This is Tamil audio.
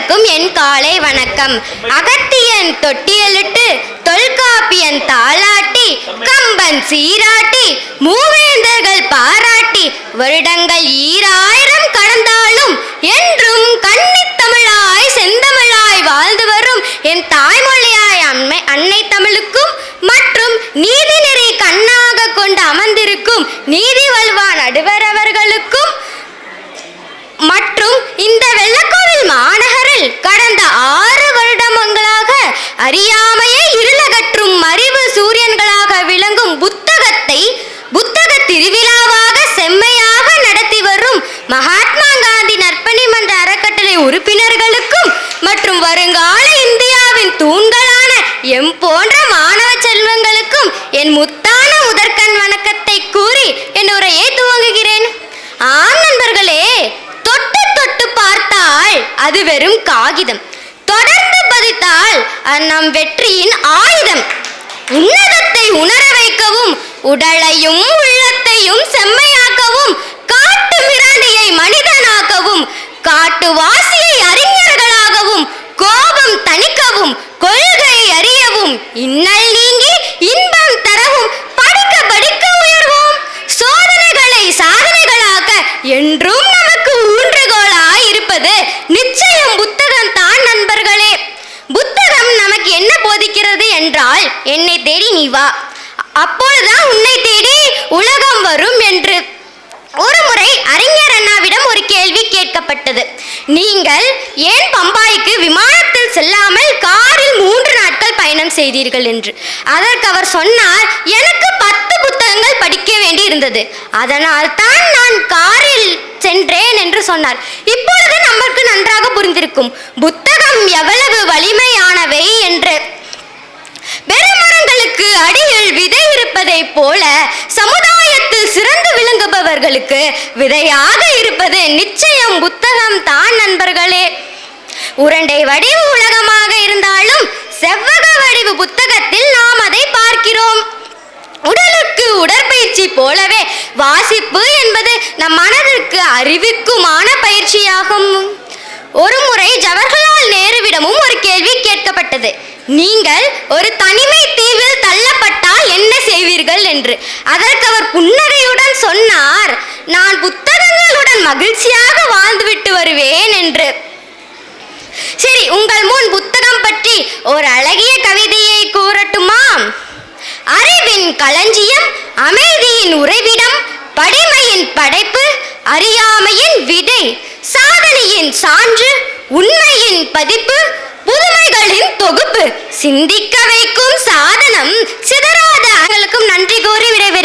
அனைவருக்கும் என் காலை வணக்கம். அகத்தியன் தொட்டியலிட்டு தொல்காப்பியன் தாளாட்டி கம்பன் சீராட்டி மூவேந்தர்கள் பாராட்டி வருடங்கள் 2000 கடந்தாலும் என்றும் கன்னித்தமிழாய் செந்தமிழாய் வாழ்ந்து வரும் என் தாய்மொழியாய் அன்னை தமிழுக்கும் மற்றும் நீதி நெறி கண்ணாக கொண்டு அமர்ந்திருக்கும் நீதி வல்வா நடுவர் அவர்களுக்கும் மற்றும் இந்த வெள்ளக்கோவில் மாநகரில் கடந்த 6 வருடங்களாக அறியாமையை இருளகற்றும் அறிவு சூரியன்களாக விளங்கும் புத்தக திருவிழாவாக செம்மையாக நடத்தி வரும் மகாத்மா காந்தி நற்பணி மன்ற அறக்கட்டளை உறுப்பினர்களுக்கும் மற்றும் வருங்கால இந்தியாவின் தூண்களான எம் போன்ற மாணவ செல்வங்களுக்கும் என் முத்தான முதற்கண் வணக்கத்தை கூறி என் உரையை துவங்குகிறேன். ஆம் நண்பர்களே, தொட்டு தொட்டு பார்த்தால் அது வெறும் காகிதம், தொடர்ந்து பதித்தால் நம் வெற்றியின் ஆயுதம். உன்னதத்தை உணர வைக்கவும் உடலையும் உள்ளத்தையும் செம்மையாக்கவும் காட்டு மிராண்டியை மனிதனாக்கவும் காட்டுவாசியை அறிஞர்களாகவும் கோபம் தணிக்கவும் கொள்கை அறியவும் இன்னல் நீங்கி இன்பம் தரவும் படிக்க படிக்க உயர்வோம். சோதனைகளை சாதனைகளாக்க என்றும் நமக்கு ஊன்றுகோலாய் இருப்பது நிச்சயம் புத்தகம் தான் நண்பர்களே. புத்தகம் நமக்கு என்ன போதிக்கிறது என்றால், என்னை தேடி நீ வா, அப்பொழுதுதான் உன்னை தேடி உலகம் வரும் என்று. ஒரு முறை அறிஞர் அண்ணாவிடம் ஒரு கேள்வி கேட்கப்பட்டது. நீங்கள் ஏன் பம்பாய்க்கு விமானத்தில் செல்லாமல் காரில் 3 நாட்கள் பயணம் செய்தீர்கள் என்று. அதற்கு அவர் சொன்னார், எனக்கு 10 புத்தகங்கள் படிக்க வேண்டி இருந்தது, அதனால் தான் நான் காரில் சென்றேன் என்று சொன்னார். இப்பொழுது நமக்கு நன்றாக புரிந்திருக்கும் புத்தகம் எவ்வளவு வலிமையானவை என்று. பெருமரங்களுக்கு அடியில் விதை இருப்பதை போல சமுதாயத்தில் சிறந்து விளங்குபவர்களுக்கு விதையாக இருப்பது நிச்சயம் புத்தகம் தான் நண்பர்களே. உருண்டை வடிவு உலகமாக இருந்தாலும் செவ்வக வடிவு புத்தகத்தில் நாம் அதை பார்க்கிறோம். உடலுக்கு உடற்பயிற்சி போலவே வாசிப்பு என்பது நம் மனதிற்கு அறிவுக்குமான பயிற்சியாகும். ஒரு முறை ஜவஹர்லால் நேருவிடமும் ஒரு கேள்வி கேட்கப்பட்டது. நீங்கள் ஒரு தனிமை தீவில் தள்ளப்பட்டால் என்ன செய்வீர்கள் என்று. அதற்கு அவர் புன்னகையுடன் சொன்னார், நான் புத்தகங்களுடன் மகிழ்ச்சியாக வாழ்ந்துவிட்டு வருவேன் என்று. சரி, உங்கள் முன் புத்தகம் பற்றி ஒரு அழகிய கவிதையை கூறட்டுமா? அறிவின் களஞ்சியம், அமைதியின் உறைவிடம், படிமையின் படைப்பு, அறியாமையின் விதை, சாதனையின் சான்று, உண்மையின் பதிப்பு, புதுமைகளின் தொகுப்பு, சிந்திக்க வைக்கும் சாதனம், சிதறாத. நன்றி கூறி விடைபெறுகிறேன்.